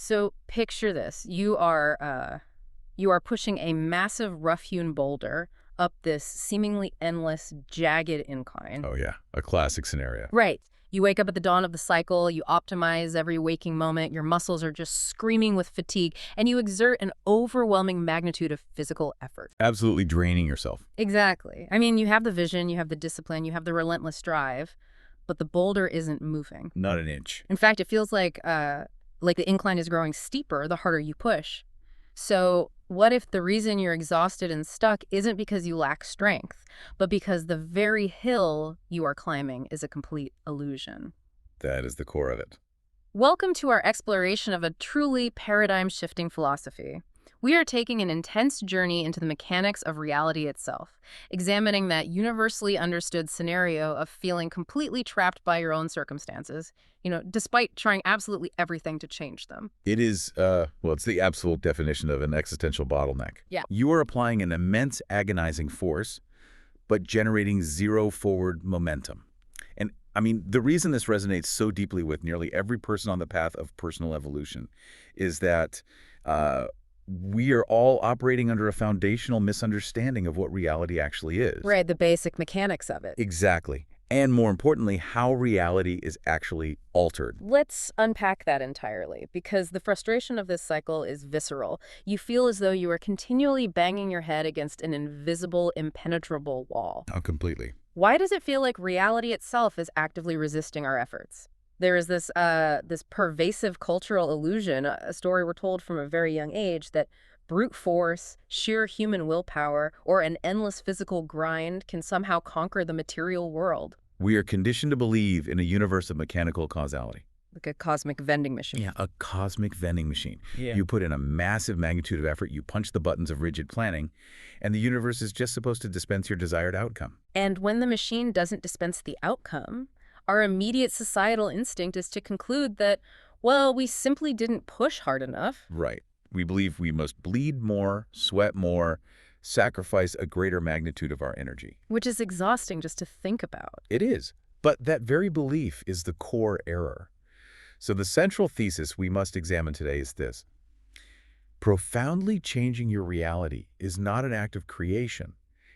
So picture this. You are pushing a massive rough-hewn boulder up this seemingly endless, jagged incline. Oh, yeah. A classic scenario. Right. You wake up at the dawn of the cycle, you optimize every waking moment, your muscles are just screaming with fatigue, and you exert an overwhelming magnitude of physical effort. Absolutely draining yourself. Exactly. I mean, you have the vision, you have the discipline, you have the relentless drive, but the boulder isn't moving. Not an inch. In fact, it feels like the incline is growing steeper the harder you push. So what if the reason you're exhausted and stuck isn't because you lack strength, but because the very hill you are climbing is a complete illusion? That is the core of it. Welcome to our exploration of a truly paradigm-shifting philosophy. We are taking an intense journey into the mechanics of reality itself, examining that universally understood scenario of feeling completely trapped by your own circumstances, despite trying absolutely everything to change them. It is, it's the absolute definition of an existential bottleneck. Yeah. You are applying an immense agonizing force, but generating zero forward momentum. And, I mean, the reason this resonates so deeply with nearly every person on the path of personal evolution is that we are all operating under a foundational misunderstanding of what reality actually is. Right, the basic mechanics of it. Exactly. And more importantly, how reality is actually altered. Let's unpack that entirely, because the frustration of this cycle is visceral. You feel as though you are continually banging your head against an invisible, impenetrable wall. Oh, completely. Why does it feel like reality itself is actively resisting our efforts? There is this pervasive cultural illusion, a story we're told from a very young age, that brute force, sheer human willpower, or an endless physical grind can somehow conquer the material world. We are conditioned to believe in a universe of mechanical causality. Like a cosmic vending machine. Yeah, a cosmic vending machine. Yeah. You put in a massive magnitude of effort, you punch the buttons of rigid planning, and the universe is just supposed to dispense your desired outcome. And when the machine doesn't dispense the outcome, our immediate societal instinct is to conclude that, well, we simply didn't push hard enough. Right. We believe we must bleed more, sweat more, sacrifice a greater magnitude of our energy. Which is exhausting just to think about. It is. But that very belief is the core error. So the central thesis we must examine today is this. Profoundly changing your reality is not an act of creation.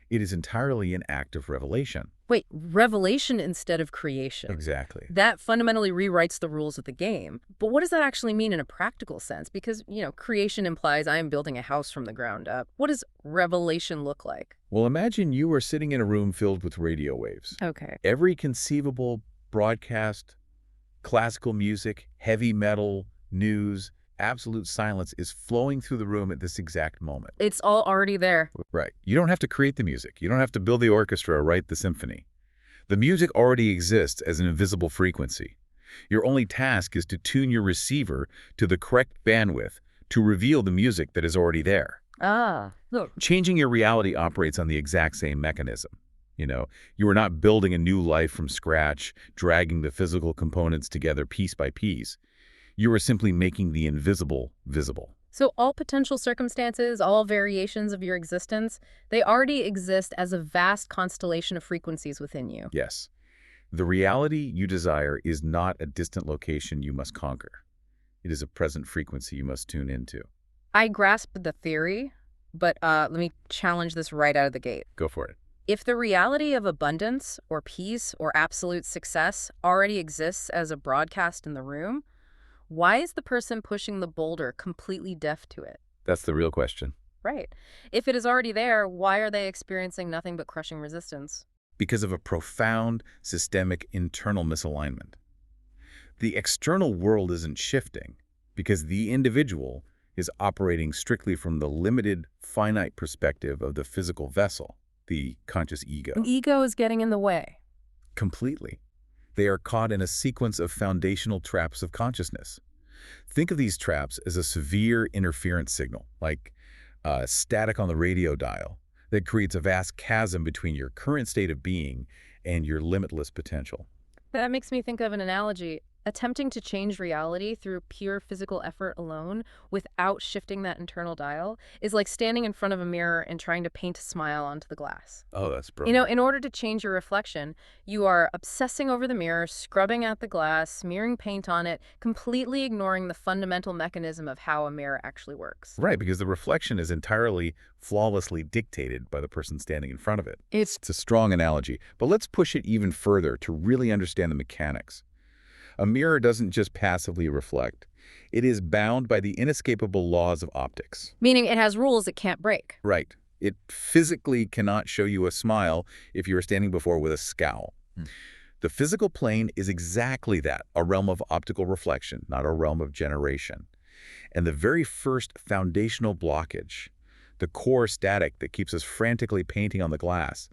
It is entirely an act of revelation. Wait, revelation instead of creation. Exactly. That fundamentally rewrites the rules of the game. But what does that actually mean in a practical sense? Because, creation implies I am building a house from the ground up. What does revelation look like? Well, imagine you are sitting in a room filled with radio waves. Okay. Every conceivable broadcast, classical music, heavy metal, news, absolute silence is flowing through the room at this exact moment. It's all already there. Right. You don't have to create the music. You don't have to build the orchestra or write the symphony. The music already exists as an invisible frequency. Your only task is to tune your receiver to the correct bandwidth to reveal the music that is already there. Ah, look. Changing your reality operates on the exact same mechanism. You are not building a new life from scratch, dragging the physical components together piece by piece. You are simply making the invisible visible. So all potential circumstances, all variations of your existence, they already exist as a vast constellation of frequencies within you. Yes. The reality you desire is not a distant location you must conquer. It is a present frequency you must tune into. I grasp the theory, but let me challenge this right out of the gate. Go for it. If the reality of abundance or peace or absolute success already exists as a broadcast in the room, why is the person pushing the boulder completely deaf to it? That's the real question. Right. If it is already there, why are they experiencing nothing but crushing resistance? Because of a profound systemic internal misalignment. The external world isn't shifting because the individual is operating strictly from the limited, finite perspective of the physical vessel, the conscious ego. An ego is getting in the way. Completely. They are caught in a sequence of foundational traps of consciousness. Think of these traps as a severe interference signal, like static on the radio dial, that creates a vast chasm between your current state of being and your limitless potential. That makes me think of an analogy. Attempting to change reality through pure physical effort alone without shifting that internal dial is like standing in front of a mirror and trying to paint a smile onto the glass. Oh, that's You know, brilliant. in order to change your reflection, you are obsessing over the mirror, scrubbing out the glass, smearing paint on it, completely ignoring the fundamental mechanism of how a mirror actually works. Right, because the reflection is entirely flawlessly dictated by the person standing in front of it. It's a strong analogy, but let's push it even further to really understand the mechanics. A mirror doesn't just passively reflect. It is bound by the inescapable laws of optics. Meaning it has rules it can't break. Right. It physically cannot show you a smile if you are standing before with a scowl. The physical plane is exactly that, a realm of optical reflection, not a realm of generation. And the very first foundational blockage, the core static that keeps us frantically painting on the glass,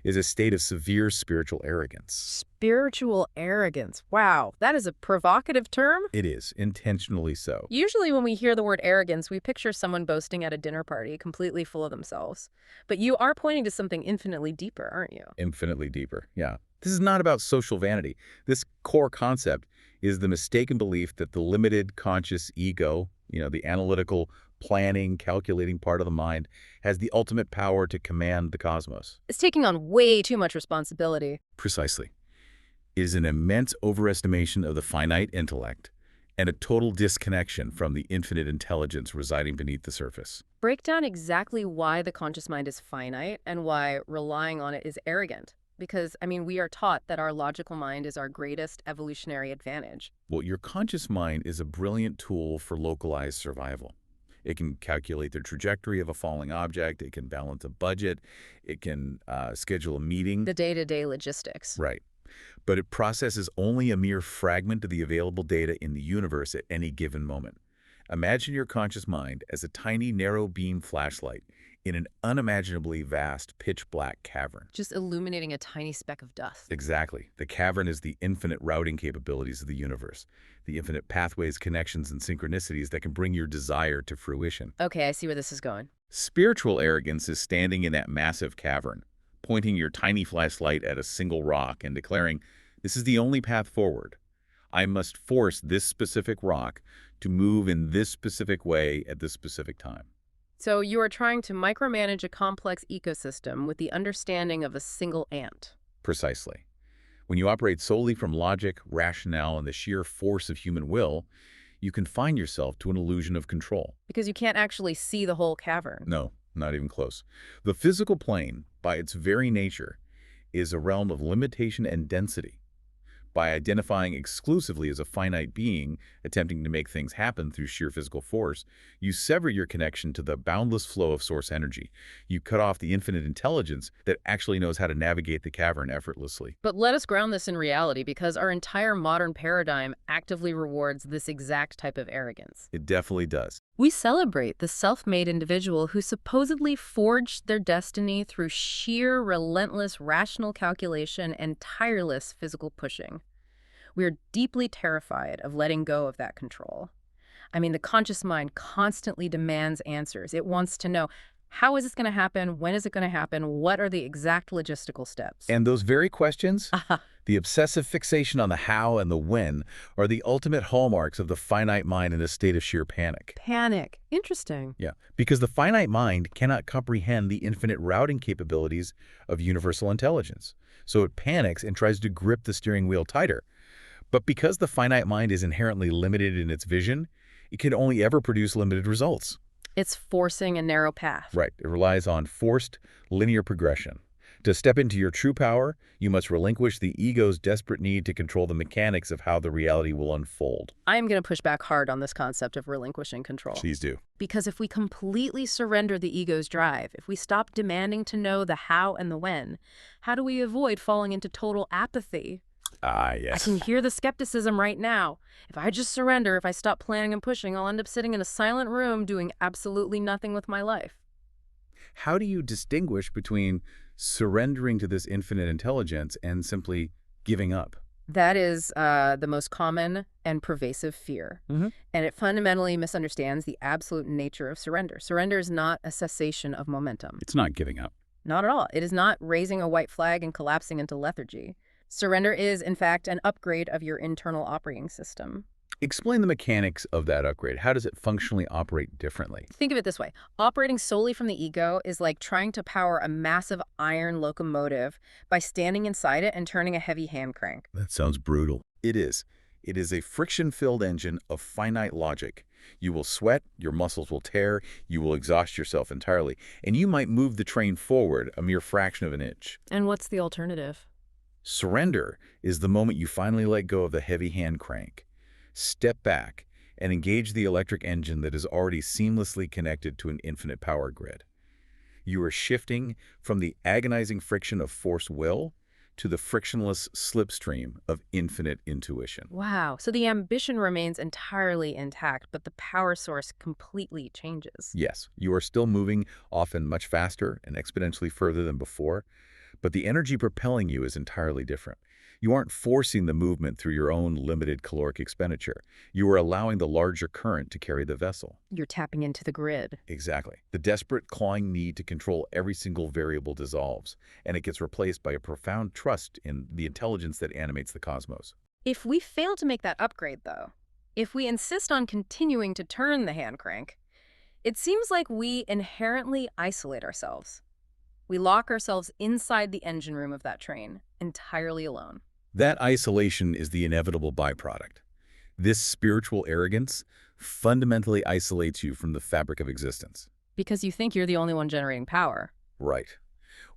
is a state of severe spiritual arrogance. Spiritual arrogance. Wow, that is a provocative term. It is, intentionally so. Usually when we hear the word arrogance, we picture someone boasting at a dinner party, completely full of themselves. But you are pointing to something infinitely deeper, aren't you? Infinitely deeper, yeah. This is not about social vanity. This core concept is the mistaken belief that the limited conscious ego, the analytical, planning, calculating part of the mind, has the ultimate power to command the cosmos. It's taking on way too much responsibility. Precisely. It is an immense overestimation of the finite intellect and a total disconnection from the infinite intelligence residing beneath the surface. Break down exactly why the conscious mind is finite and why relying on it is arrogant. Because, we are taught that our logical mind is our greatest evolutionary advantage. Well, your conscious mind is a brilliant tool for localized survival. It can calculate the trajectory of a falling object. It can balance a budget. It can schedule a meeting. The day-to-day logistics. Right. But it processes only a mere fragment of the available data in the universe at any given moment. Imagine your conscious mind as a tiny, narrow beam flashlight in an unimaginably vast, pitch-black cavern. Just illuminating a tiny speck of dust. Exactly. The cavern is the infinite routing capabilities of the universe, the infinite pathways, connections, and synchronicities that can bring your desire to fruition. Okay, I see where this is going. Spiritual arrogance is standing in that massive cavern, pointing your tiny flashlight at a single rock and declaring, "This is the only path forward. I must force this specific rock to move in this specific way at this specific time." So you are trying to micromanage a complex ecosystem with the understanding of a single ant. Precisely. When you operate solely from logic, rationale, and the sheer force of human will, you confine yourself to an illusion of control. Because you can't actually see the whole cavern. No, not even close. The physical plane, by its very nature, is a realm of limitation and density. By identifying exclusively as a finite being, attempting to make things happen through sheer physical force, you sever your connection to the boundless flow of source energy. You cut off the infinite intelligence that actually knows how to navigate the cavern effortlessly. But let us ground this in reality, because our entire modern paradigm actively rewards this exact type of arrogance. It definitely does. We celebrate the self-made individual who supposedly forged their destiny through sheer, relentless, rational calculation and tireless physical pushing. We are deeply terrified of letting go of that control. The conscious mind constantly demands answers. It wants to know, how is this going to happen? When is it going to happen? What are the exact logistical steps? And those very questions, the obsessive fixation on the how and the when, are the ultimate hallmarks of the finite mind in a state of sheer panic. Panic. Interesting. Yeah, because the finite mind cannot comprehend the infinite routing capabilities of universal intelligence. So it panics and tries to grip the steering wheel tighter. But because the finite mind is inherently limited in its vision, it can only ever produce limited results. It's forcing a narrow path. Right. It relies on forced linear progression. To step into your true power, you must relinquish the ego's desperate need to control the mechanics of how the reality will unfold. I am going to push back hard on this concept of relinquishing control. Please do. Because if we completely surrender the ego's drive, if we stop demanding to know the how and the when, how do we avoid falling into total apathy? Ah, yes. I can hear the skepticism right now. If I just surrender, if I stop planning and pushing, I'll end up sitting in a silent room doing absolutely nothing with my life. How do you distinguish between surrendering to this infinite intelligence and simply giving up? That is the most common and pervasive fear. And it fundamentally misunderstands the absolute nature of surrender. Surrender is not a cessation of momentum. It's not giving up. Not at all. It is not raising a white flag and collapsing into lethargy. Surrender is, in fact, an upgrade of your internal operating system. Explain the mechanics of that upgrade. How does it functionally operate differently? Think of it this way. Operating solely from the ego is like trying to power a massive iron locomotive by standing inside it and turning a heavy hand crank. That sounds brutal. It is. It is a friction-filled engine of finite logic. You will sweat, your muscles will tear, you will exhaust yourself entirely, and you might move the train forward a mere fraction of an inch. And what's the alternative? Surrender is the moment you finally let go of the heavy hand crank. Step back and engage the electric engine that is already seamlessly connected to an infinite power grid. You are shifting from the agonizing friction of force will to the frictionless slipstream of infinite intuition. Wow. So the ambition remains entirely intact, but the power source completely changes. Yes, you are still moving, often much faster and exponentially further than before, but the energy propelling you is entirely different. You aren't forcing the movement through your own limited caloric expenditure. You are allowing the larger current to carry the vessel. You're tapping into the grid. Exactly. The desperate, clawing need to control every single variable dissolves, and it gets replaced by a profound trust in the intelligence that animates the cosmos. If we fail to make that upgrade, though, if we insist on continuing to turn the hand crank, it seems like we inherently isolate ourselves. We lock ourselves inside the engine room of that train, entirely alone. That isolation is the inevitable byproduct. This spiritual arrogance fundamentally isolates you from the fabric of existence. Because you think you're the only one generating power. Right.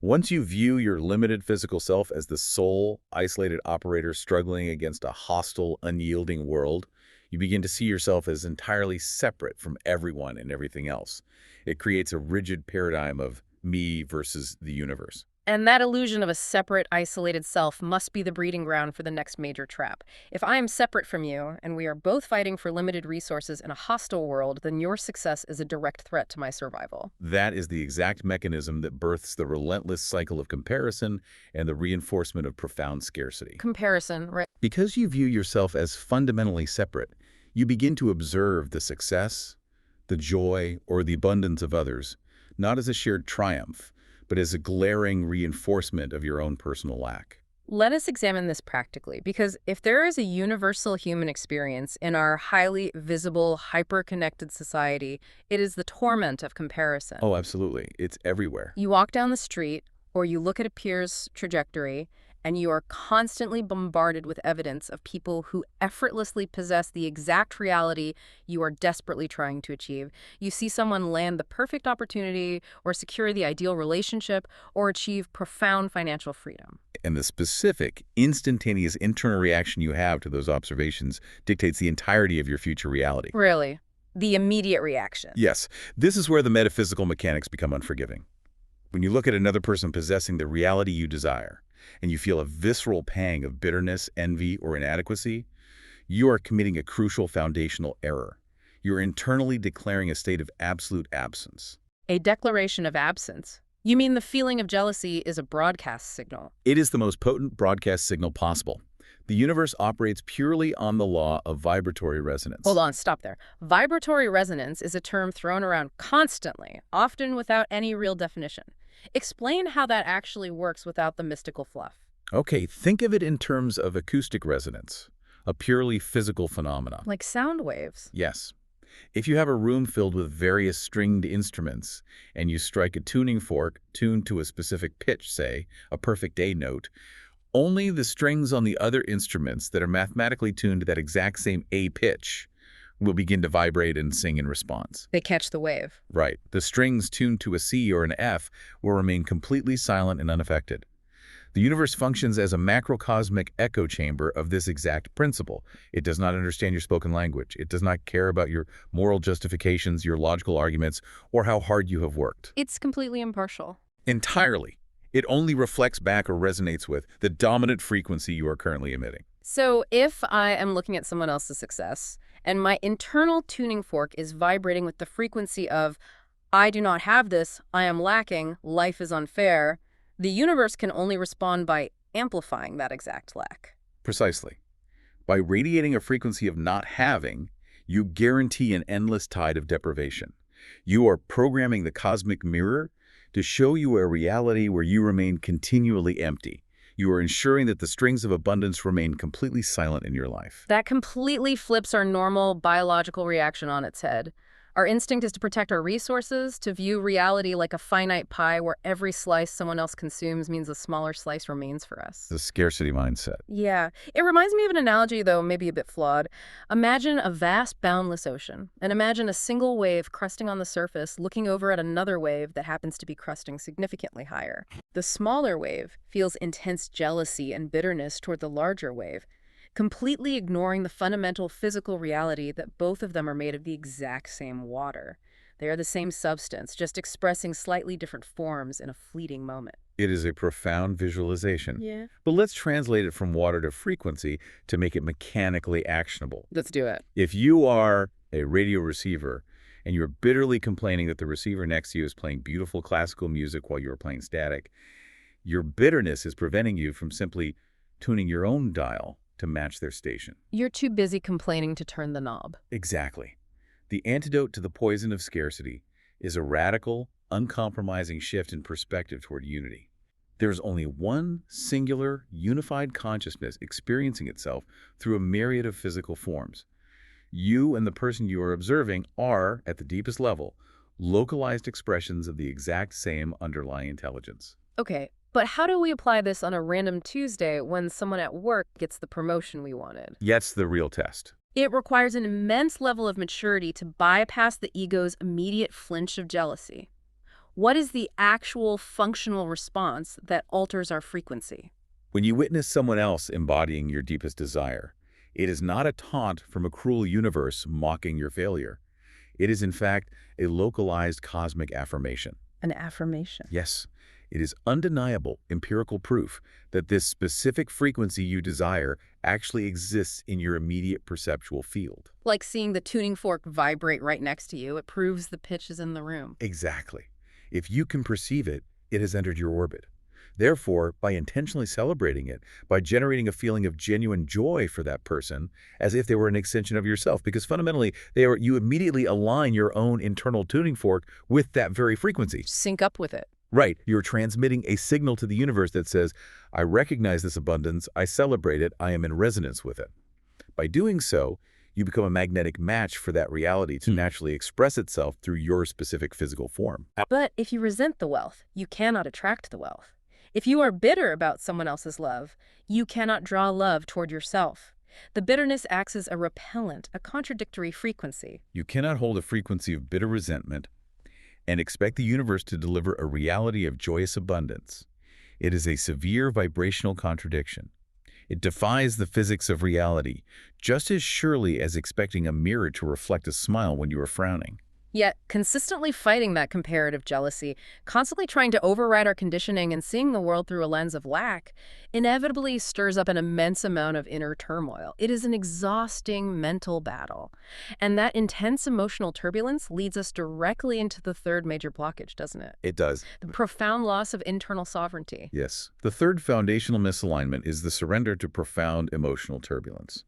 Once you view your limited physical self as the sole, isolated operator struggling against a hostile, unyielding world, you begin to see yourself as entirely separate from everyone and everything else. It creates a rigid paradigm of me versus the universe. And that illusion of a separate, isolated self must be the breeding ground for the next major trap. If I am separate from you, and we are both fighting for limited resources in a hostile world, then your success is a direct threat to my survival. That is the exact mechanism that births the relentless cycle of comparison and the reinforcement of profound scarcity. Comparison, right? Because you view yourself as fundamentally separate, you begin to observe the success, the joy, or the abundance of others, not as a shared triumph, but as a glaring reinforcement of your own personal lack. Let us examine this practically, because if there is a universal human experience in our highly visible, hyper-connected society, it is the torment of comparison. Oh, absolutely. It's everywhere. You walk down the street, or you look at a peer's trajectory, and you are constantly bombarded with evidence of people who effortlessly possess the exact reality you are desperately trying to achieve. You see someone land the perfect opportunity, or secure the ideal relationship, or achieve profound financial freedom. And the specific, instantaneous internal reaction you have to those observations dictates the entirety of your future reality. Really? The immediate reaction. Yes, this is where the metaphysical mechanics become unforgiving. When you look at another person possessing the reality you desire, and you feel a visceral pang of bitterness, envy, or inadequacy, you are committing a crucial foundational error. You're internally declaring a state of absolute absence. A declaration of absence? You mean the feeling of jealousy is a broadcast signal? It is the most potent broadcast signal possible. The universe operates purely on the law of vibratory resonance. Hold on, stop there. Vibratory resonance is a term thrown around constantly, often without any real definition. Explain how that actually works without the mystical fluff. Okay, think of it in terms of acoustic resonance, a purely physical phenomenon. Like sound waves. Yes. If you have a room filled with various stringed instruments and you strike a tuning fork tuned to a specific pitch, say, a perfect A note, only the strings on the other instruments that are mathematically tuned to that exact same A pitch will begin to vibrate and sing in response. They catch the wave. Right. The strings tuned to a C or an F will remain completely silent and unaffected. The universe functions as a macrocosmic echo chamber of this exact principle. It does not understand your spoken language. It does not care about your moral justifications, your logical arguments, or how hard you have worked. It's completely impartial. Entirely. It only reflects back or resonates with the dominant frequency you are currently emitting. So if I am looking at someone else's success, and my internal tuning fork is vibrating with the frequency of, I do not have this, I am lacking, life is unfair, the universe can only respond by amplifying that exact lack. Precisely. By radiating a frequency of not having, you guarantee an endless tide of deprivation. You are programming the cosmic mirror to show you a reality where you remain continually empty. You are ensuring that the strings of abundance remain completely silent in your life. That completely flips our normal biological reaction on its head. Our instinct is to protect our resources, to view reality like a finite pie where every slice someone else consumes means a smaller slice remains for us. The scarcity mindset. Yeah. It reminds me of an analogy, though maybe a bit flawed. Imagine a vast, boundless ocean, and imagine a single wave crusting on the surface, looking over at another wave that happens to be crusting significantly higher. The smaller wave feels intense jealousy and bitterness toward the larger wave, completely ignoring the fundamental physical reality that both of them are made of the exact same water. They are the same substance, just expressing slightly different forms in a fleeting moment. It is a profound visualization. Yeah. But let's translate it from water to frequency to make it mechanically actionable. Let's do it. If you are a radio receiver and you're bitterly complaining that the receiver next to you is playing beautiful classical music while you're playing static, your bitterness is preventing you from simply tuning your own dial to match their station. You're too busy complaining to turn the knob. Exactly. The antidote to the poison of scarcity is a radical, uncompromising shift in perspective toward unity. There's only one singular, unified consciousness experiencing itself through a myriad of physical forms. You and the person you are observing are, at the deepest level, localized expressions of the exact same underlying intelligence. Okay, but how do we apply this on a random Tuesday when someone at work gets the promotion we wanted? That's the real test. It requires an immense level of maturity to bypass the ego's immediate flinch of jealousy. What is the actual functional response that alters our frequency? When you witness someone else embodying your deepest desire, it is not a taunt from a cruel universe mocking your failure. It is, in fact, a localized cosmic affirmation. An affirmation. Yes, it is undeniable empirical proof that this specific frequency you desire actually exists in your immediate perceptual field. Like seeing the tuning fork vibrate right next to you, it proves the pitch is in the room. Exactly. If you can perceive it, it has entered your orbit. Therefore, by intentionally celebrating it, by generating a feeling of genuine joy for that person, as if they were an extension of yourself, because fundamentally, you immediately align your own internal tuning fork with that very frequency. Sync up with it. Right. You're transmitting a signal to the universe that says, I recognize this abundance, I celebrate it, I am in resonance with it. By doing so, you become a magnetic match for that reality to naturally express itself through your specific physical form. But if you resent the wealth, you cannot attract the wealth. If you are bitter about someone else's love, you cannot draw love toward yourself. The bitterness acts as a repellent, a contradictory frequency. You cannot hold a frequency of bitter resentment and expect the universe to deliver a reality of joyous abundance. It is a severe vibrational contradiction. It defies the physics of reality, just as surely as expecting a mirror to reflect a smile when you are frowning. Yet, consistently fighting that comparative jealousy, constantly trying to override our conditioning and seeing the world through a lens of lack, inevitably stirs up an immense amount of inner turmoil. It is an exhausting mental battle. And that intense emotional turbulence leads us directly into the third major blockage, doesn't it? It does. The profound loss of internal sovereignty. Yes. The third foundational misalignment is the surrender to profound emotional turbulence.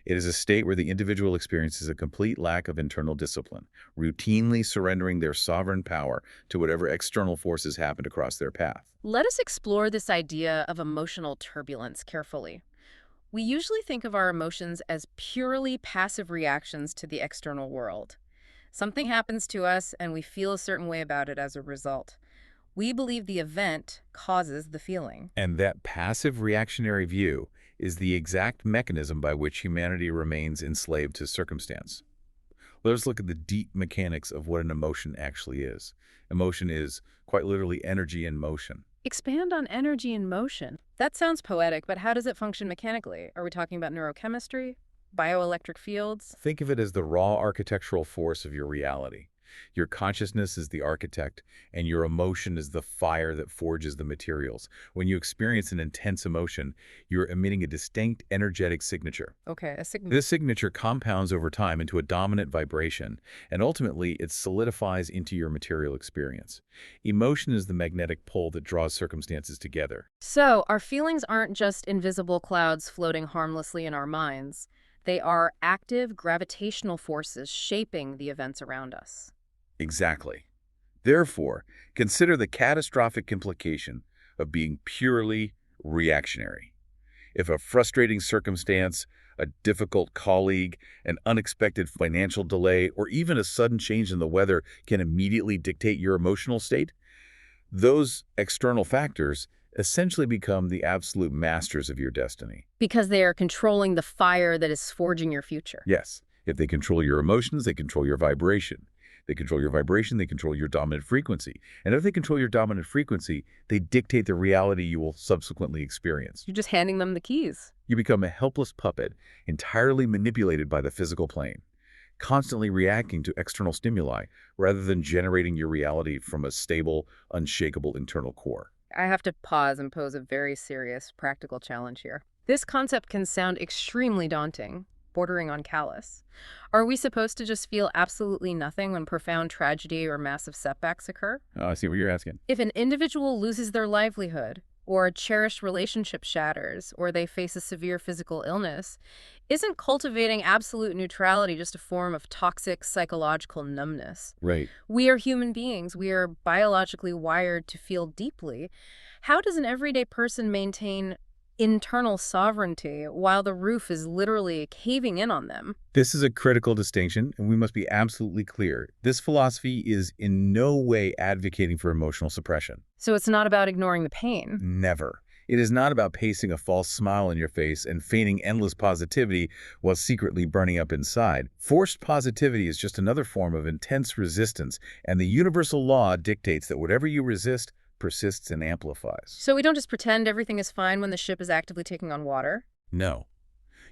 It is a state where the individual experiences a complete lack of internal discipline, routinely surrendering their sovereign power to whatever external forces happened across their path. Let us explore this idea of emotional turbulence carefully. We usually think of our emotions as purely passive reactions to the external world. Something happens to us and we feel a certain way about it as a result. We believe the event causes the feeling. And that passive reactionary view is the exact mechanism by which humanity remains enslaved to circumstance. Let us look at the deep mechanics of what an emotion actually is. Emotion is quite literally energy in motion. Expand on energy in motion. That sounds poetic, but how does it function mechanically? Are we talking about neurochemistry? Bioelectric fields? Think of it as the raw architectural force of your reality. Your consciousness is the architect, and your emotion is the fire that forges the materials. When you experience an intense emotion, you're emitting a distinct energetic signature. Okay, a signature. This signature compounds over time into a dominant vibration, and ultimately it solidifies into your material experience. Emotion is the magnetic pull that draws circumstances together. So, our feelings aren't just invisible clouds floating harmlessly in our minds. They are active gravitational forces shaping the events around us. Exactly. Therefore, consider the catastrophic implication of being purely, reactionary. If a frustrating circumstance, a difficult colleague, an unexpected financial delay, or even a sudden change in the weather can immediately dictate your emotional state, those external factors essentially become the absolute masters of your destiny. Because they are controlling the fire that is forging your future. Yes, if they control your emotions, they control your vibration. They control your vibration, they control your dominant frequency. And if they control your dominant frequency, they dictate the reality you will subsequently experience. You're just handing them the keys. You become a helpless puppet, entirely manipulated by the physical plane, constantly reacting to external stimuli rather than generating your reality from a stable, unshakable internal core. I have to pause and pose a very serious practical challenge here. This concept can sound extremely daunting, bordering on callous. Are we supposed to just feel absolutely nothing when profound tragedy or massive setbacks occur? I see what you're asking. If an individual loses their livelihood, or a cherished relationship shatters, or they face a severe physical illness, isn't cultivating absolute neutrality just a form of toxic psychological numbness? Right. We are human beings. We are biologically wired to feel deeply. How does an everyday person maintain internal sovereignty while the roof is literally caving in on them? This is a critical distinction, and we must be absolutely clear. This philosophy is in no way advocating for emotional suppression. So it's not about ignoring the pain. Never. It is not about pasting a false smile on your face and feigning endless positivity while secretly burning up inside. Forced positivity is just another form of intense resistance, and the universal law dictates that whatever you resist persists and amplifies. So we don't just pretend everything is fine when the ship is actively taking on water? No.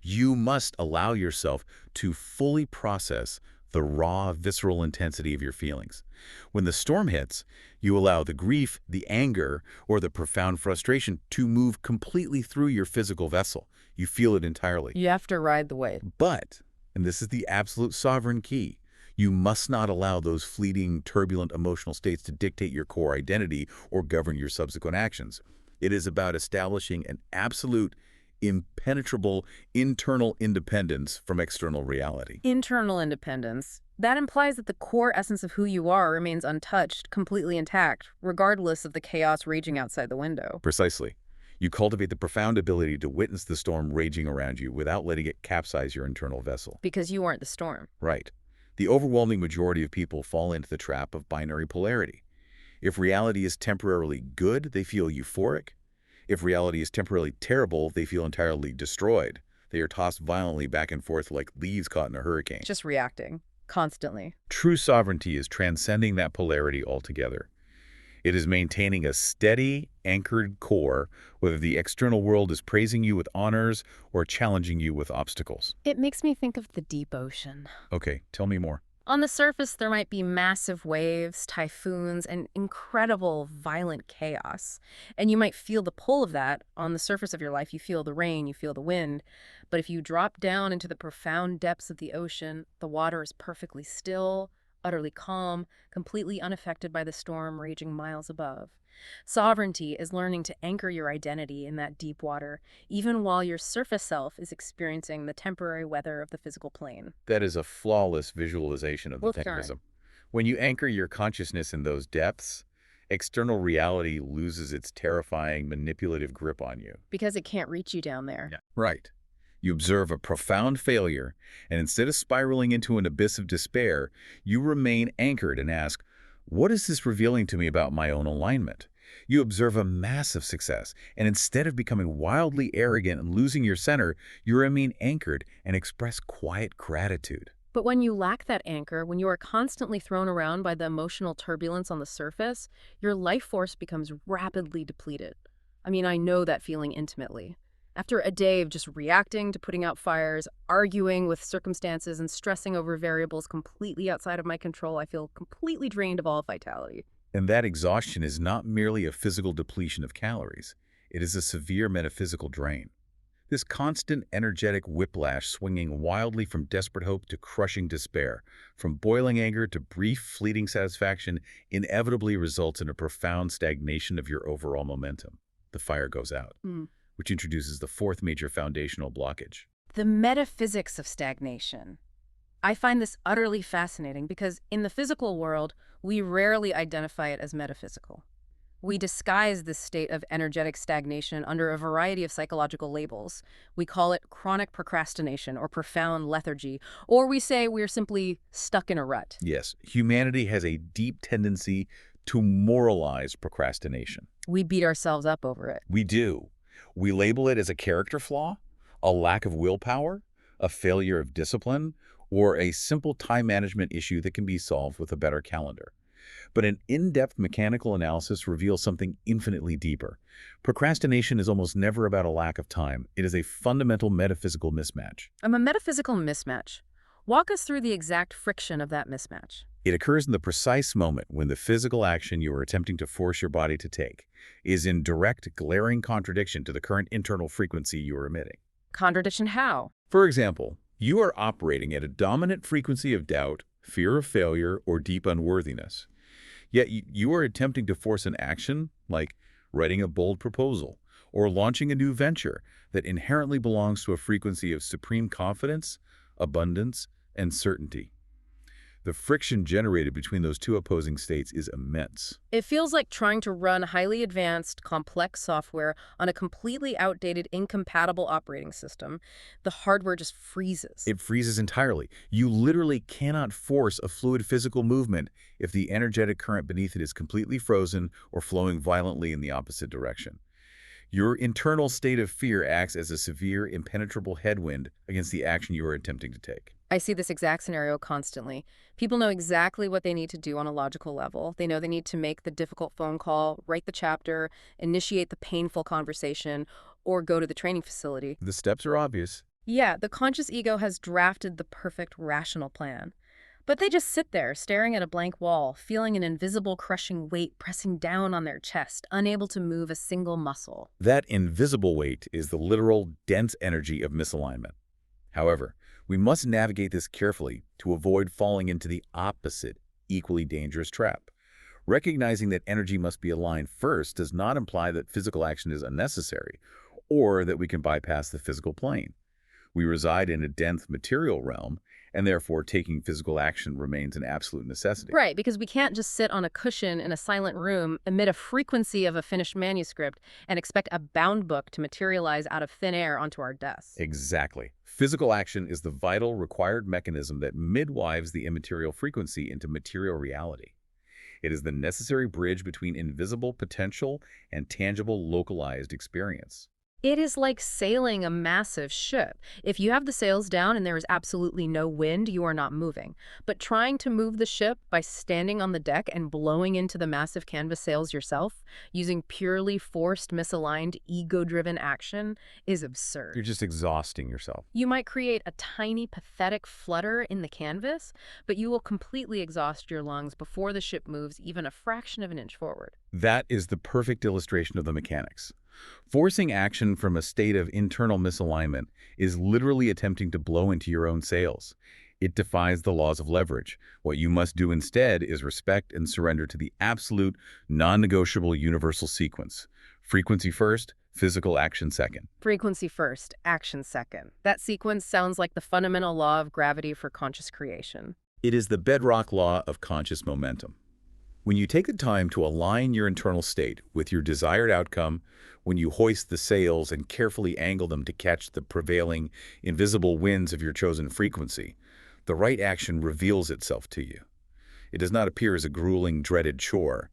You must allow yourself to fully process the raw, visceral intensity of your feelings. When the storm hits, you allow the grief, the anger, or the profound frustration to move completely through your physical vessel. You feel it entirely. You have to ride the wave. But, and this is the absolute sovereign key, you must not allow those fleeting, turbulent emotional states to dictate your core identity or govern your subsequent actions. It is about establishing an absolute, impenetrable internal independence from external reality. Internal independence. That implies that the core essence of who you are remains untouched, completely intact, regardless of the chaos raging outside the window. Precisely. You cultivate the profound ability to witness the storm raging around you without letting it capsize your internal vessel. Because you aren't the storm. Right. The overwhelming majority of people fall into the trap of binary polarity. If reality is temporarily good, they feel euphoric. If reality is temporarily terrible, they feel entirely destroyed. They are tossed violently back and forth like leaves caught in a hurricane. Just reacting. Constantly. True sovereignty is transcending that polarity altogether. It is maintaining a steady, anchored core, whether the external world is praising you with honors or challenging you with obstacles. It makes me think of the deep ocean. Okay, tell me more. On the surface, there might be massive waves, typhoons, and incredible violent chaos. And you might feel the pull of that. On the surface of your life, you feel the rain, you feel the wind. But if you drop down into the profound depths of the ocean, the water is perfectly still, utterly calm, completely unaffected by the storm raging miles above. Sovereignty is learning to anchor your identity in that deep water, even while your surface self is experiencing the temporary weather of the physical plane. That is a flawless visualization of the mechanism. When you anchor your consciousness in those depths, external reality loses its terrifying, manipulative grip on you. Because it can't reach you down there. Yeah. Right. You observe a profound failure, and instead of spiraling into an abyss of despair, you remain anchored and ask, what is this revealing to me about my own alignment? You observe a massive success, and instead of becoming wildly arrogant and losing your center, you remain anchored and express quiet gratitude. But when you lack that anchor, when you are constantly thrown around by the emotional turbulence on the surface, your life force becomes rapidly depleted. I mean, I know that feeling intimately. After a day of just reacting to putting out fires, arguing with circumstances, and stressing over variables completely outside of my control, I feel completely drained of all vitality. And that exhaustion is not merely a physical depletion of calories. It is a severe metaphysical drain. This constant energetic whiplash swinging wildly from desperate hope to crushing despair, from boiling anger to brief, fleeting satisfaction, inevitably results in a profound stagnation of your overall momentum. The fire goes out. Which introduces the fourth major foundational blockage. The metaphysics of stagnation. I find this utterly fascinating because in the physical world, we rarely identify it as metaphysical. We disguise this state of energetic stagnation under a variety of psychological labels. We call it chronic procrastination or profound lethargy, or we say we're simply stuck in a rut. Yes, humanity has a deep tendency to moralize procrastination. We beat ourselves up over it. We do. We label it as a character flaw, a lack of willpower, a failure of discipline, or a simple time management issue that can be solved with a better calendar. But an in-depth mechanical analysis reveals something infinitely deeper. Procrastination is almost never about a lack of time. It is a fundamental metaphysical mismatch. I'm a metaphysical mismatch. Walk us through the exact friction of that mismatch. It occurs in the precise moment when the physical action you are attempting to force your body to take is in direct, glaring contradiction to the current internal frequency you are emitting. Contradiction how? For example, you are operating at a dominant frequency of doubt, fear of failure, or deep unworthiness. Yet you are attempting to force an action like writing a bold proposal or launching a new venture that inherently belongs to a frequency of supreme confidence, abundance, and certainty. The friction generated between those two opposing states is immense. It feels like trying to run highly advanced, complex software on a completely outdated, incompatible operating system. The hardware just freezes. It freezes entirely. You literally cannot force a fluid physical movement if the energetic current beneath it is completely frozen or flowing violently in the opposite direction. Your internal state of fear acts as a severe, impenetrable headwind against the action you are attempting to take. I see this exact scenario constantly. People know exactly what they need to do on a logical level. They know they need to make the difficult phone call, write the chapter, initiate the painful conversation, or go to the training facility. The steps are obvious. Yeah, the conscious ego has drafted the perfect rational plan. But they just sit there, staring at a blank wall, feeling an invisible crushing weight pressing down on their chest, unable to move a single muscle. That invisible weight is the literal, dense energy of misalignment. However, we must navigate this carefully to avoid falling into the opposite, equally dangerous trap. Recognizing that energy must be aligned first does not imply that physical action is unnecessary, or that we can bypass the physical plane. We reside in a dense material realm, and therefore taking physical action remains an absolute necessity. Right, because we can't just sit on a cushion in a silent room, emit a frequency of a finished manuscript, and expect a bound book to materialize out of thin air onto our desks. Exactly. Physical action is the vital, required mechanism that midwives the immaterial frequency into material reality. It is the necessary bridge between invisible potential and tangible, localized experience. It is like sailing a massive ship. If you have the sails down and there is absolutely no wind, you are not moving. But trying to move the ship by standing on the deck and blowing into the massive canvas sails yourself, using purely forced, misaligned, ego-driven action, is absurd. You're just exhausting yourself. You might create a tiny, pathetic flutter in the canvas, but you will completely exhaust your lungs before the ship moves even a fraction of an inch forward. That is the perfect illustration of the mechanics. Forcing action from a state of internal misalignment is literally attempting to blow into your own sails. It defies the laws of leverage. What you must do instead is respect and surrender to the absolute, non-negotiable universal sequence. Frequency first, physical action second. Frequency first, action second. That sequence sounds like the fundamental law of gravity for conscious creation. It is the bedrock law of conscious momentum. When you take the time to align your internal state with your desired outcome, when you hoist the sails and carefully angle them to catch the prevailing invisible winds of your chosen frequency, the right action reveals itself to you. It does not appear as a grueling, dreaded chore,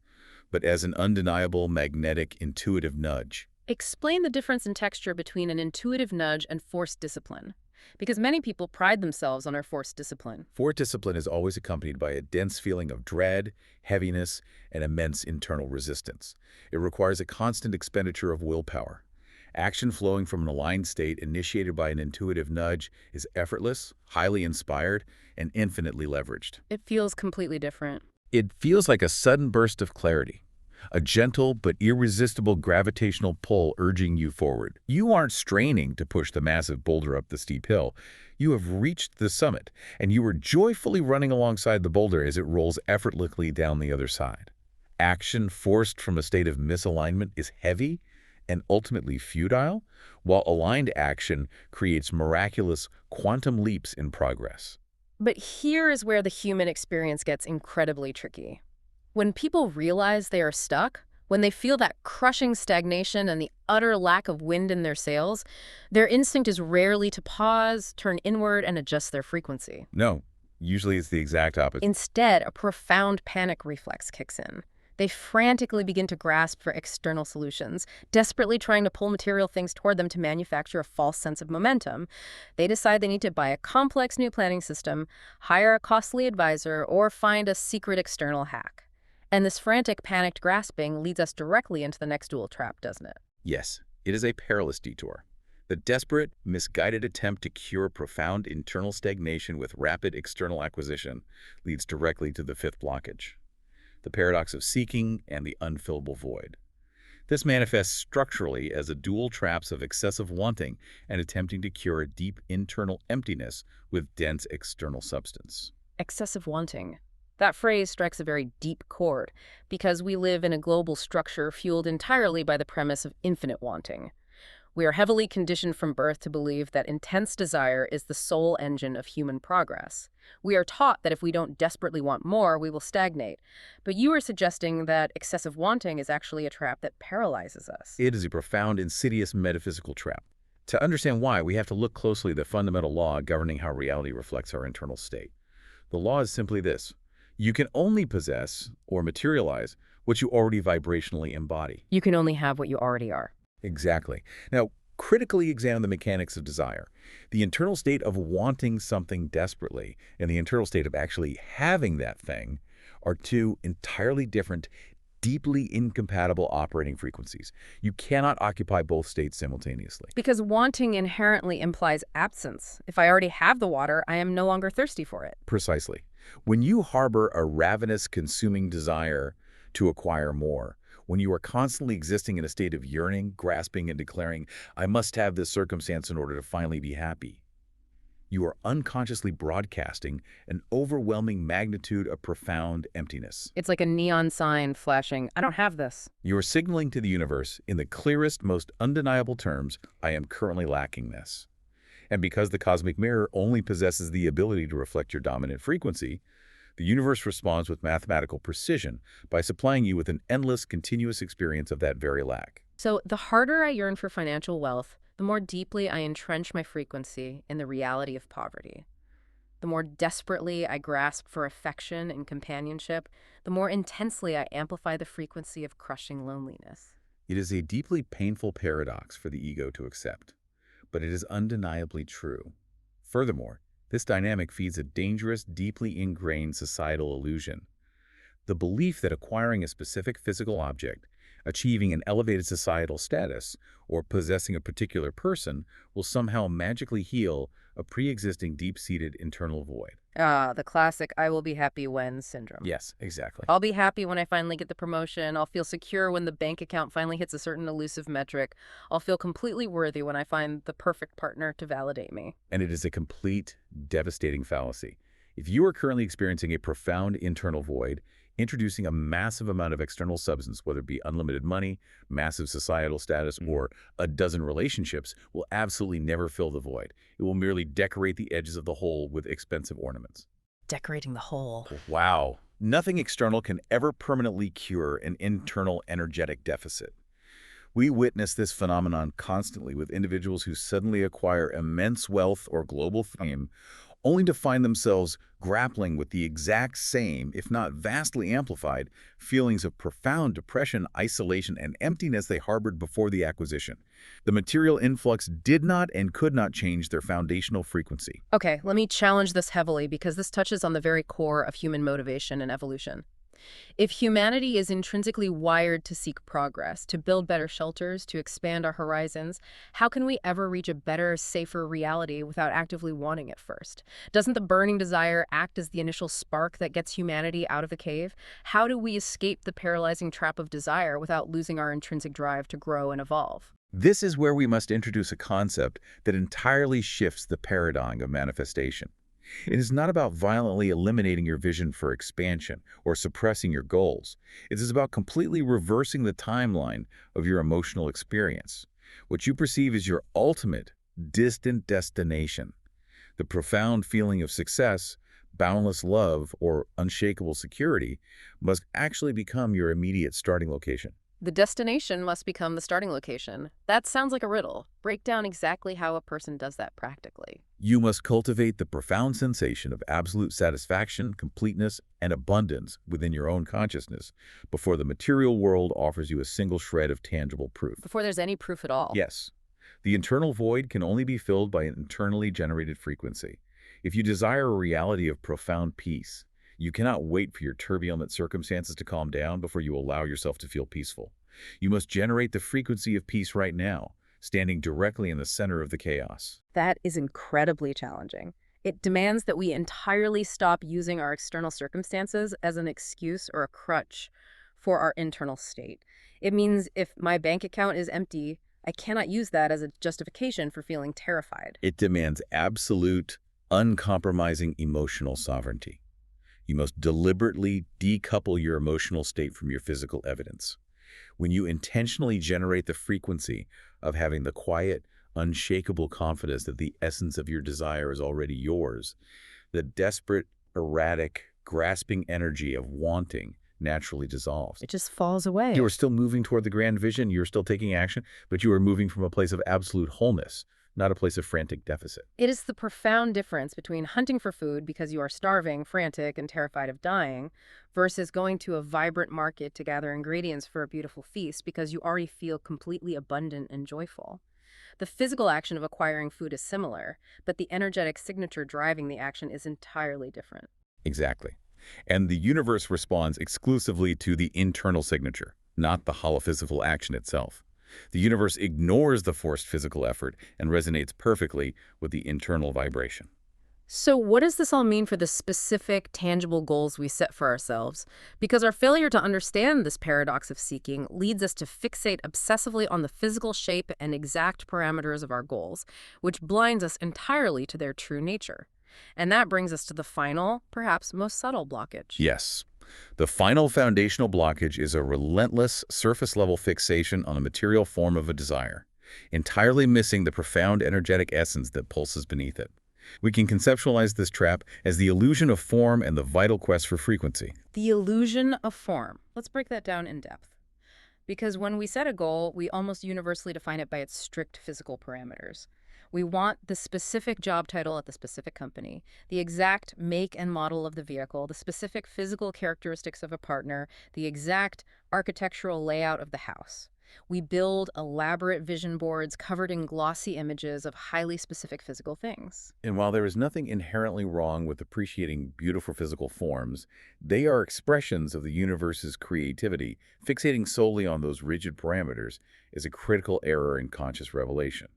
but as an undeniable, magnetic, intuitive nudge. Explain the difference in texture between an intuitive nudge and forced discipline. Because many people pride themselves on their forced discipline. Forced discipline is always accompanied by a dense feeling of dread, heaviness, and immense internal resistance. It requires a constant expenditure of willpower. Action flowing from an aligned state initiated by an intuitive nudge is effortless, highly inspired, and infinitely leveraged. It feels completely different. It feels like a sudden burst of clarity. A gentle but irresistible gravitational pull urging you forward. You aren't straining to push the massive boulder up the steep hill. You have reached the summit, and you are joyfully running alongside the boulder as it rolls effortlessly down the other side. Action forced from a state of misalignment is heavy and ultimately futile, while aligned action creates miraculous quantum leaps in progress. But here is where the human experience gets incredibly tricky. When people realize they are stuck, When they feel that crushing stagnation and the utter lack of wind in their sails, their instinct is rarely to pause, turn inward, and adjust their frequency. No, usually it's the exact opposite. Instead, a profound panic reflex kicks in. They frantically begin to grasp for external solutions, desperately trying to pull material things toward them to manufacture a false sense of momentum. They decide they need to buy a complex new planning system, hire a costly advisor, or find a secret external hack. And this frantic, panicked grasping leads us directly into the next dual trap, doesn't it? Yes, it is a perilous detour. The desperate, misguided attempt to cure profound internal stagnation with rapid external acquisition leads directly to the fifth blockage, the paradox of seeking and the unfillable void. This manifests structurally as a dual traps of excessive wanting and attempting to cure a deep internal emptiness with dense external substance. Excessive wanting. That phrase strikes a very deep chord because we live in a global structure fueled entirely by the premise of infinite wanting. We are heavily conditioned from birth to believe that intense desire is the sole engine of human progress. We are taught that if we don't desperately want more, we will stagnate. But you are suggesting that excessive wanting is actually a trap that paralyzes us. It is a profound, insidious metaphysical trap. To understand why, we have to look closely at the fundamental law governing how reality reflects our internal state. The law is simply this. You can only possess or materialize what you already vibrationally embody. You can only have what you already are. Exactly. Now, critically examine the mechanics of desire. The internal state of wanting something desperately and the internal state of actually having that thing are two entirely different, deeply incompatible operating frequencies. You cannot occupy both states simultaneously. Because wanting inherently implies absence. If I already have the water, I am no longer thirsty for it. Precisely. When you harbor a ravenous, consuming desire to acquire more, when you are constantly existing in a state of yearning, grasping, and declaring, I must have this circumstance in order to finally be happy, you are unconsciously broadcasting an overwhelming magnitude of profound emptiness. It's like a neon sign flashing, I don't have this. You are signaling to the universe in the clearest, most undeniable terms, I am currently lacking this. And because the cosmic mirror only possesses the ability to reflect your dominant frequency, the universe responds with mathematical precision by supplying you with an endless, continuous experience of that very lack. So the harder I yearn for financial wealth, the more deeply I entrench my frequency in the reality of poverty. The more desperately I grasp for affection and companionship, the more intensely I amplify the frequency of crushing loneliness. It is a deeply painful paradox for the ego to accept, but it is undeniably true. Furthermore, this dynamic feeds a dangerous, deeply ingrained societal illusion. The belief that acquiring a specific physical object, achieving an elevated societal status, or possessing a particular person will somehow magically heal a pre-existing deep-seated internal void. Ah, the classic I will be happy when syndrome. Yes, exactly. I'll be happy when I finally get the promotion. I'll feel secure when the bank account finally hits a certain elusive metric. I'll feel completely worthy when I find the perfect partner to validate me. And it is a complete, devastating fallacy. If you are currently experiencing a profound internal void, introducing a massive amount of external substance, whether it be unlimited money, massive societal status, or a dozen relationships, will absolutely never fill the void. It will merely decorate the edges of the hole with expensive ornaments. Decorating the hole. Wow. Nothing external can ever permanently cure an internal energetic deficit. We witness this phenomenon constantly with individuals who suddenly acquire immense wealth or global fame, only to find themselves grappling with the exact same, if not vastly amplified, feelings of profound depression, isolation, and emptiness they harbored before the acquisition. The material influx did not and could not change their foundational frequency. Okay, let me challenge this heavily because this touches on the very core of human motivation and evolution. If humanity is intrinsically wired to seek progress, to build better shelters, to expand our horizons, how can we ever reach a better, safer reality without actively wanting it first? Doesn't the burning desire act as the initial spark that gets humanity out of the cave? How do we escape the paralyzing trap of desire without losing our intrinsic drive to grow and evolve? This is where we must introduce a concept that entirely shifts the paradigm of manifestation. It is not about violently eliminating your vision for expansion or suppressing your goals. It is about completely reversing the timeline of your emotional experience. What you perceive as your ultimate, distant destination, the profound feeling of success, boundless love, or unshakable security, must actually become your immediate starting location. The destination must become the starting location. That sounds like a riddle. Break down exactly how a person does that practically. You must cultivate the profound sensation of absolute satisfaction, completeness, and abundance within your own consciousness before the material world offers you a single shred of tangible proof. Before there's any proof at all. Yes, the internal void can only be filled by an internally generated frequency. If you desire a reality of profound peace, you cannot wait for your turbulent circumstances to calm down before you allow yourself to feel peaceful. You must generate the frequency of peace right now, standing directly in the center of the chaos. That is incredibly challenging. It demands that we entirely stop using our external circumstances as an excuse or a crutch for our internal state. It means if my bank account is empty, I cannot use that as a justification for feeling terrified. It demands absolute, uncompromising emotional sovereignty. You must deliberately decouple your emotional state from your physical evidence. When you intentionally generate the frequency of having the quiet, unshakable confidence that the essence of your desire is already yours, the desperate, erratic, grasping energy of wanting naturally dissolves. It just falls away. You are still moving toward the grand vision, you're still taking action, but you are moving from a place of absolute wholeness, not a place of frantic deficit. It is the profound difference between hunting for food because you are starving, frantic, and terrified of dying, versus going to a vibrant market to gather ingredients for a beautiful feast because you already feel completely abundant and joyful. The physical action of acquiring food is similar, but the energetic signature driving the action is entirely different. Exactly. And the universe responds exclusively to the internal signature, not the holophysical action itself. The universe ignores the forced physical effort and resonates perfectly with the internal vibration. So what does this all mean for the specific, tangible goals we set for ourselves? Because our failure to understand this paradox of seeking leads us to fixate obsessively on the physical shape and exact parameters of our goals, which blinds us entirely to their true nature. And that brings us to the final, perhaps most subtle blockage. Yes. The final foundational blockage is a relentless, surface-level fixation on the material form of a desire, entirely missing the profound energetic essence that pulses beneath it. We can conceptualize this trap as the illusion of form and the vital quest for frequency. The illusion of form. Let's break that down in depth. Because when we set a goal, we almost universally define it by its strict physical parameters. We want the specific job title at the specific company, the exact make and model of the vehicle, the specific physical characteristics of a partner, the exact architectural layout of the house. We build elaborate vision boards covered in glossy images of highly specific physical things. And while there is nothing inherently wrong with appreciating beautiful physical forms, they are expressions of the universe's creativity. Fixating solely on those rigid parameters is a critical error in conscious revelation.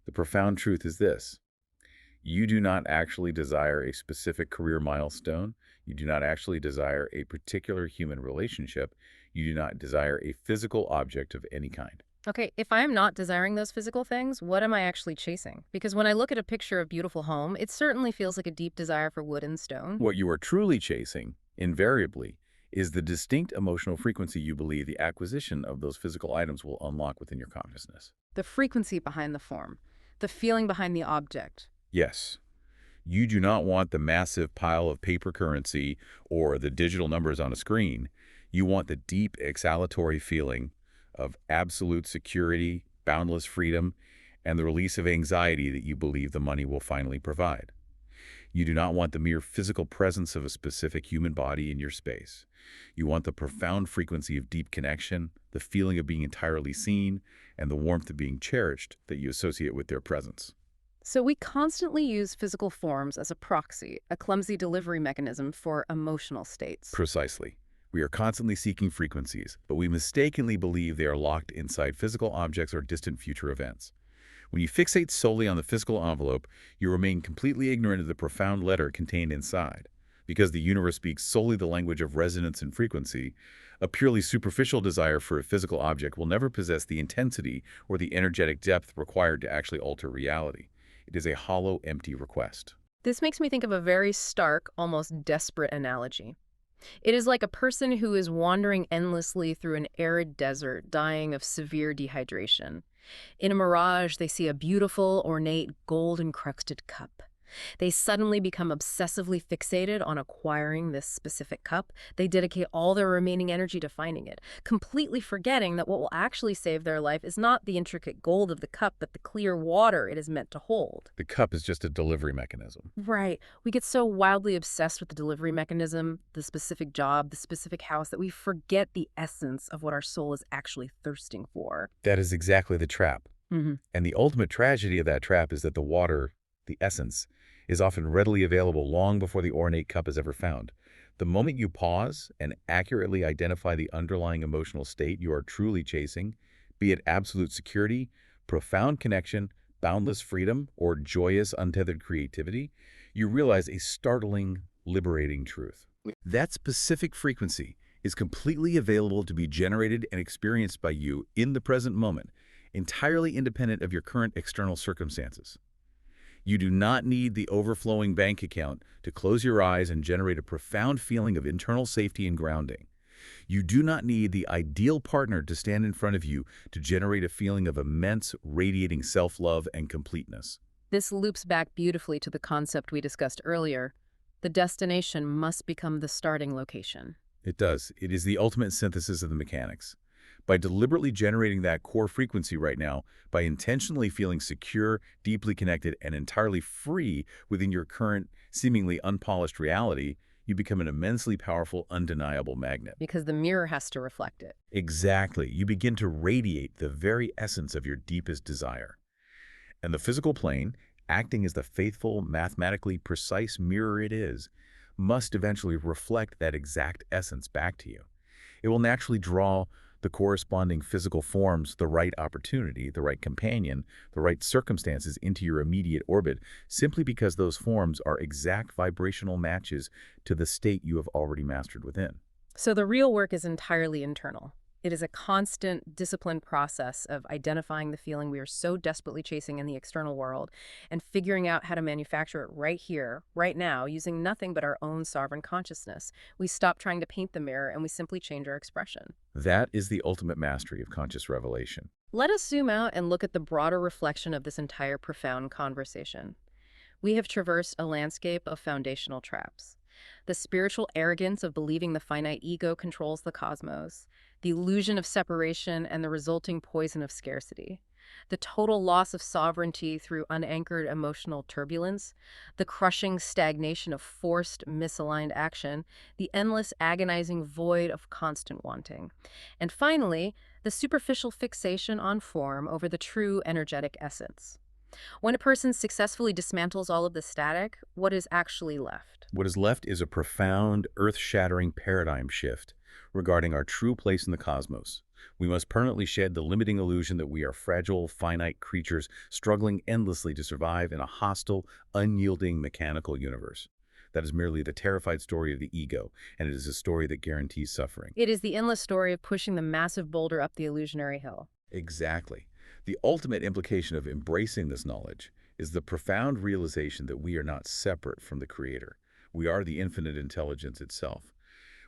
The profound truth is this: you do not actually desire a specific career milestone. You do not actually desire a particular human relationship. You do not desire a physical object of any kind. Okay, if I'm not desiring those physical things, what am I actually chasing? Because when I look at a picture of a beautiful home, it certainly feels like a deep desire for wood and stone. What you are truly chasing, invariably, is the distinct emotional frequency you believe the acquisition of those physical items will unlock within your consciousness. The frequency behind the form, the feeling behind the object. Yes. You do not want the massive pile of paper currency or the digital numbers on a screen. You want the deep exhalatory feeling of absolute security, boundless freedom, and the release of anxiety that you believe the money will finally provide. You do not want the mere physical presence of a specific human body in your space. You want the profound frequency of deep connection, the feeling of being entirely seen, and the warmth of being cherished that you associate with their presence. So we constantly use physical forms as a proxy, a clumsy delivery mechanism for emotional states. Precisely. We are constantly seeking frequencies, but we mistakenly believe they are locked inside physical objects or distant future events. When you fixate solely on the physical envelope, you remain completely ignorant of the profound letter contained inside. Because the universe speaks solely the language of resonance and frequency, a purely superficial desire for a physical object will never possess the intensity or the energetic depth required to actually alter reality. It is a hollow, empty request. This makes me think of a very stark, almost desperate analogy. It is like a person who is wandering endlessly through an arid desert, dying of severe dehydration. In a mirage, they see a beautiful, ornate, gold-encrusted cup. They suddenly become obsessively fixated on acquiring this specific cup. They dedicate all their remaining energy to finding it, completely forgetting that what will actually save their life is not the intricate gold of the cup, but the clear water it is meant to hold. The cup is just a delivery mechanism. Right. We get so wildly obsessed with the delivery mechanism, the specific job, the specific house, that we forget the essence of what our soul is actually thirsting for. That is exactly the trap. Hmm. And the ultimate tragedy of that trap is that the water, the essence, is often readily available long before the ornate cup is ever found. The moment you pause and accurately identify the underlying emotional state you are truly chasing, be it absolute security, profound connection, boundless freedom, or joyous, untethered creativity, you realize a startling, liberating truth. That specific frequency is completely available to be generated and experienced by you in the present moment, entirely independent of your current external circumstances. You do not need the overflowing bank account to close your eyes and generate a profound feeling of internal safety and grounding. You do not need the ideal partner to stand in front of you to generate a feeling of immense, radiating self-love and completeness. This loops back beautifully to the concept we discussed earlier. The destination must become the starting location. It does. It is the ultimate synthesis of the mechanics. By deliberately generating that core frequency right now, by intentionally feeling secure, deeply connected, and entirely free within your current, seemingly unpolished reality, you become an immensely powerful, undeniable magnet. Because the mirror has to reflect it. Exactly. You begin to radiate the very essence of your deepest desire. And the physical plane, acting as the faithful, mathematically precise mirror it is, must eventually reflect that exact essence back to you. It will naturally draw the corresponding physical forms, the right opportunity, the right companion, the right circumstances into your immediate orbit, simply because those forms are exact vibrational matches to the state you have already mastered within. So the real work is entirely internal. It is a constant, disciplined process of identifying the feeling we are so desperately chasing in the external world and figuring out how to manufacture it right here, right now, using nothing but our own sovereign consciousness. We stop trying to paint the mirror and we simply change our expression. That is the ultimate mastery of conscious revelation. Let us zoom out and look at the broader reflection of this entire profound conversation. We have traversed a landscape of foundational traps. The spiritual arrogance of believing the finite ego controls the cosmos, the illusion of separation and the resulting poison of scarcity, the total loss of sovereignty through unanchored emotional turbulence, the crushing stagnation of forced, misaligned action, the endless agonizing void of constant wanting, and finally, the superficial fixation on form over the true energetic essence. When a person successfully dismantles all of the static, what is actually left? What is left is a profound, earth-shattering paradigm shift regarding our true place in the cosmos. We must permanently shed the limiting illusion that we are fragile, finite creatures struggling endlessly to survive in a hostile, unyielding, mechanical universe. That is merely the terrified story of the ego, and it is a story that guarantees suffering. It is the endless story of pushing the massive boulder up the illusionary hill. Exactly. The ultimate implication of embracing this knowledge is the profound realization that we are not separate from the Creator. We are the infinite intelligence itself.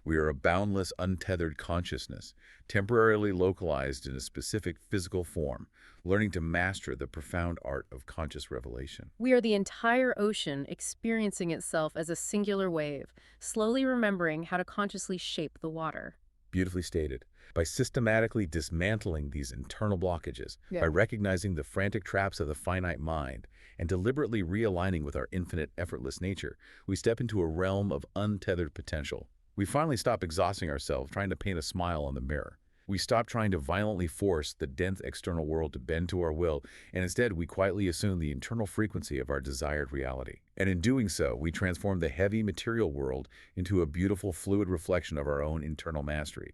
We are a boundless, untethered consciousness, temporarily localized in a specific physical form, learning to master the profound art of conscious revelation. We are the entire ocean experiencing itself as a singular wave, slowly remembering how to consciously shape the water. Beautifully stated. By systematically dismantling these internal blockages, by recognizing the frantic traps of the finite mind, and deliberately realigning with our infinite, effortless nature, we step into a realm of untethered potential. We finally stop exhausting ourselves trying to paint a smile on the mirror. We stop trying to violently force the dense external world to bend to our will, and instead we quietly assume the internal frequency of our desired reality. And in doing so, we transform the heavy material world into a beautiful, fluid reflection of our own internal mastery.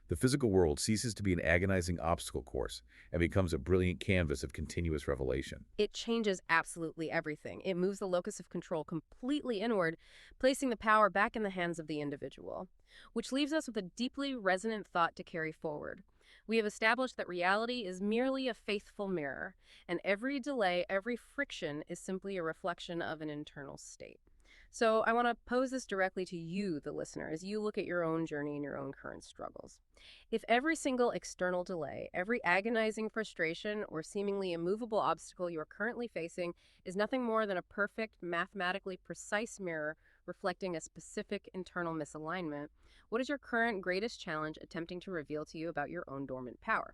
The physical world ceases to be an agonizing obstacle course and becomes a brilliant canvas of continuous revelation. It changes absolutely everything. It moves the locus of control completely inward, placing the power back in the hands of the individual, which leaves us with a deeply resonant thought to carry forward. We have established that reality is merely a faithful mirror, and every delay, every friction is simply a reflection of an internal state. So I want to pose this directly to you, the listener, as you look at your own journey and your own current struggles. If every single external delay, every agonizing frustration, or seemingly immovable obstacle you are currently facing is nothing more than a perfect, mathematically precise mirror reflecting a specific internal misalignment, what is your current greatest challenge attempting to reveal to you about your own dormant power?